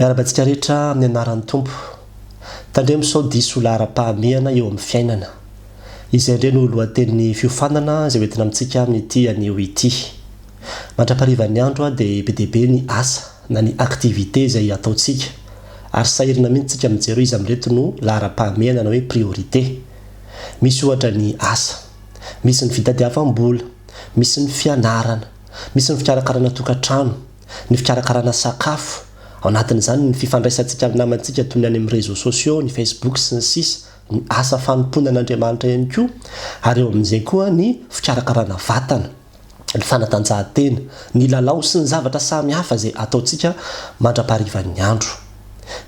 Miarabantsika rehetra amin'ny anaran'ny Tompo. Tandremo sao diso laharam-pahamehina eo amin'ny fiainana. Izay indray no lohatenin'ny fiofanana izay hoentina amintsika amin'ity anio ity. Mandrapariva ny andro dia be dia be ny asa na ny aktivité izay ataontsika. Ary sahirana mihitsy tsika mijery izy amin'ireto no laharam-pahamehina na hoe priorité. Misy ohatra ny asa, misy ny fitadiavam-bola, misy ny fianarana, misy ny fikarakarana tokantrano, ny fikarakarana sakafo. Ao anatin'izany ny fifandraisantsika amin'ny namantsika toy ny any amin'ny réseaux sociaux, ny Facebook sy ny sisa, ny asa fanomponan'Andriamanitra ihany koa, ary eo amin'izay koa ny fikarakarana vatana, ny fanatanjahantena, ny lalao sy ny zavatra samihafa izay ataontsika mandraparivan'ny andro.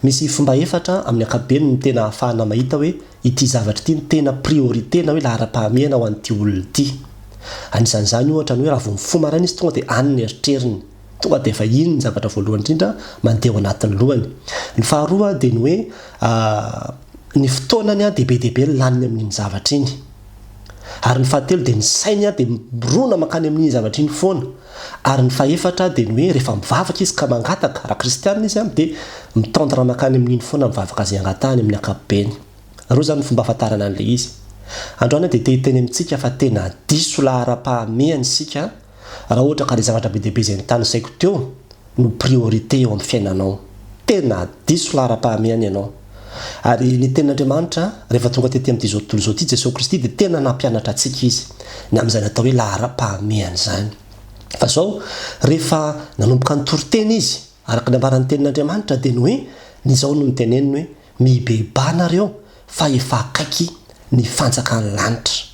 Misy fomba efatra amin'ny ankapobeny ny tena ahafahana mahita hoe ity zavatra ity ny tena priorité na hoe laharam-pahamehina ho an'ity olona ity. Anisan'izany ohatra ny hoe raha vao mifoha maraina izy tonga dia any ny eritreriny. Tonga dia efa iny ny zavatra voalohany indrindra mandeha ao anatin'ny lohany. Ny faharoa dia ny hoe ny fotoanany dia be dia be laniny amin'iny zavatra iny. Ary ny fahatelo dia ny sainy dia mirona makany amin'iny zavatra iny foana. Ary ny fahaefatra dia ny hoe rehefa mivavaka izy ka mangataka, raha kristianina izy dia mitondra makany amin'iny foana mivavaka azy angatahany amin'ny ankapobeny. Roa zany ny fomba ahafantarana an'ilay izy. Androany dia te-hiteny amintsika fa tena diso laharam-pahamehina isika. Raha ohatra ka ilay zavatra be dia be izay nitanisaiko teo no priorité eo amin'ny fiainanao. Tena diso laharam-pahamehina ianao. Ary ny tenin'Andriamanitra rehefa tonga tety amin'izao tontolo izao ity Jesosy Kristy dia tena nampianatra antsika izy ny amin'izay natao hoe laharam-pahamehina izany. Fa zao rehefa nanomboka nitory-teny izy araka ny ambaran'ny tenin'Andriamanitra dia ny hoe nyzao no niteneniny hoe mibebana fa efa akaiky ny fanjakan'ny lanitra.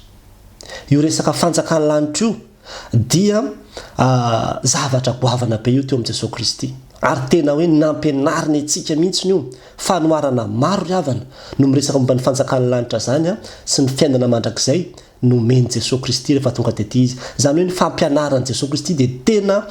Io resaka fanjakan'ny lanitra io dia zavatra goavana be io teo amin'ny Jesosy Kristy. Ary tena hoe nampianariny antsika mihitsy io fanoharana maro riavana no miresaka momba ny fanjakan'ny lanitra zany sy ny fiainana mandrakizay no meny Jesosy Kristy rehefa tonga tety izy. Zany hoe ny fampianaran'i Jesosy Kristy dia tena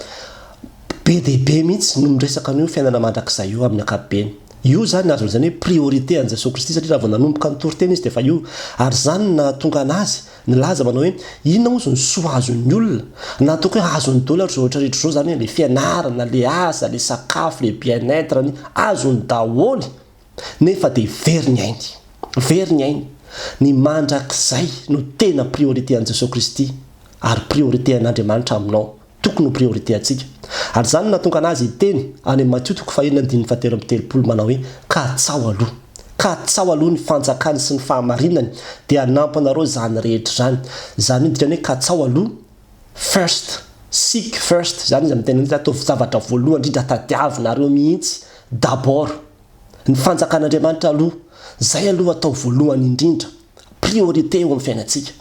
be dia be mihitsy no miresaka an'io fiainana mandrakizay io amin'ny ankapobeny. Io zany azo zany hoe priorité an'i Jesosy Kristy satria raha vao nanomboka nitory-teny izy dia efa io. Ary zany na tonga anazy nilaza manao hoe inona moa ny soa azon'ny olona na toko hoe azon'ny daholo rehetra rehetra zao zany hoe le fianarana, le asa, le sakafo, le bien-être ny azon'ny daholo nefa dia very ny ainy. Very ny ainy. Ny mandrakizay no tena priorité an'i Jesosy Kristy ary priorité an'Andriamanitra aminao. Tokony ho priorité antsika. Ary zany na tonga anazy iteny any amin'ny Matthieu 5:7 manao hoe ka tsao aloha. Ka tsao aloha ny fanjakany sy ny fahamarinany dia hanampy anareo zany rehetra zany. Zany hoe dikany hoe ka tsao aloha first, seek first zany izy amin'ny teny atao zavatra voalohany indrindra tadiavinareo mihitsy d'abord ny fanjakan'Andriamanitra aloha. Zay aloha atao voalohany indrindra. Priorité eo amin'ny fiainantsika.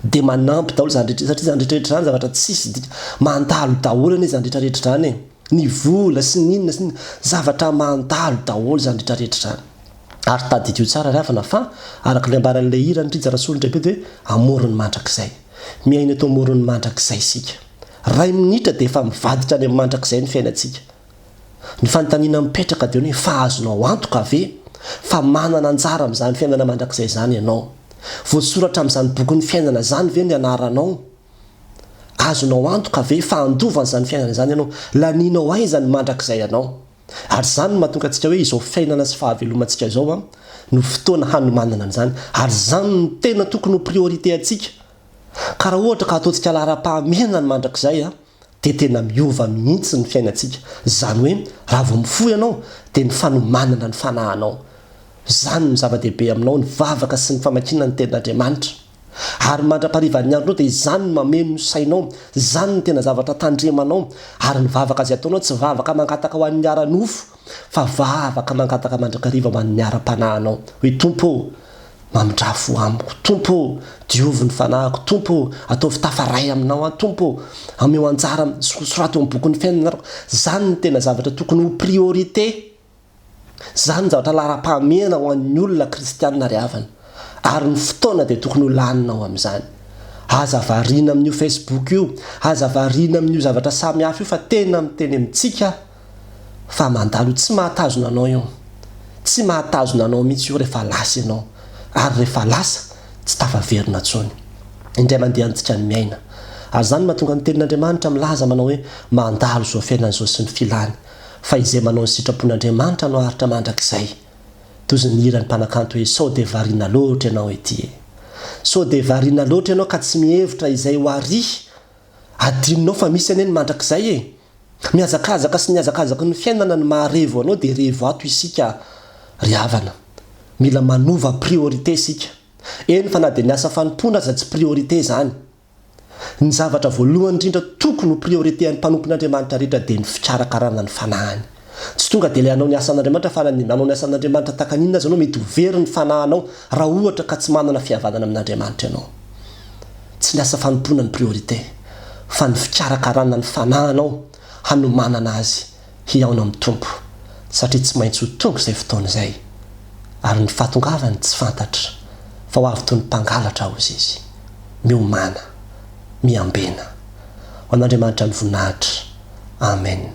Dia manampy daholo zany rehetra satria zany rehetra zany zavatra tsisy mandalo daholo anie zany rehetra zany. Ny vola sy ny inona sy ny zavatra mandalo daholo zany rehetra zany. Ary tadidio tsara riavana fa araka ny ambaran'ilay hira ny Rajarasolona indray hoe amoron'ny mandrakizay. Miaina eto amoron'ny mandrakizay isika. Ray minitra dia efa mivaditra any amin'ny mandrakizay ny fiainantsika. Ny fanontaniana mipetraka dia hoe fa azonao antoka ve fa manana anjara amin'izany fiainana mandrakizay izany ianao. Voasoratra amin'izany bokin'ny fiainana izany ve ny anaranao. Azonao antoka ve fa andovan'izany fiainana izany ianao. Laninao aiza ny mandrakizay ianao. Ary zany no mahatonga antsika hoe izao fiainana sy fahavelomantsika izao no fotoana hanomanana an'izany. Ary zany no tena tokony ho priorité antsika. Ka raha ohatra ka ataontsika laharam-pahamehina ny mandrakizay dia tena miova mihitsy ny fiainantsika. Zany hoe raha vao mifoha ianao dia ny fanomanana ny fanahinao. Zany ny zava-dehibe aminao ny vavaka sy ny famakiana ny tenin'Andriamanitra. Ary mandraparivan'ny andro dia zany ny mameno ny sainao. Zany ny tena zavatra tandremanao. Ary ny vavaka azy ataonao tsy vavaka mangataka ho an'ny ara-nofo fa vavaka mangataka mandrakariva ho an'ny ara-panahinao. Hoe Tompo mamindrafo amiko. Tompo diovy ny fanahiko. Tompo atao fitafaray aminao. Tompo ameo anjara sorato eo amin'ny bokin'ny fiainana. Zany ny tena zavatra tokony ho priorité. Zany ny zavatra laharam-pahamehina ho an'ny olona kristianina riavana. Ary ny fotoana dia tokony ho laninao amin'izany. Aza variana amin'io Facebook io, aza variana amin'io zavatra samihafa io fa tena miteny amintsika fa mandalo tsy mahatazona anao io. Tsy mahatazona anao mihitsy io rehefa lasa ianao. Ary rehefa lasa tsy tafaverina intsony. Indray mandeha antsika ny miaina. Ary zany mahatonga ny tenin'Andriamanitra milaza manao hoe mandalo izao fiainana izao sy ny filany. fa izay manao ny sitrapon'Andriamanitra no haritra mandrakizay. Toy ny hirany mpanakanto hoe sao de variana loatra ianao ety. Sao de variana loatra ianao ka tsy mihevitra izay ho ary. Adinonao fa misy aneny mandrakizay e. Miazakazaka sy niazakazaka ny fiainana ny maharevo anao dia revo ato isika ry havana. Mila manova priorité isika. Eny fa na dia ny asa fanompona aza tsy priorité zany. Ny zavatra voalohany indrindra tokony ho priorité an'ny mpanompon'Andriamanitra rehetra dia ny fikarakarana ny fanahiny. Tsy tonga dia ilay anao ny asan'Andriamanitra fa nanao ny asan'Andriamanitra takan'inona aza anao mety ho very ny fanahinao raha ohatra ka tsy manana fihavanana amin'Andriamanitra ianao. Tsy ny asa fanompona ny priorité fa ny fikarakarana ny fanahinao hanomanana azy hiaona amin'ny tompo satria tsy maintsy ho tonga izay fotoana izay ary ny fahatongavany tsy fantatra fa ho avy toy ny mpangalatra hozy izy miomana miambena ho an'Andriamanitra ny voninahitra. Amen.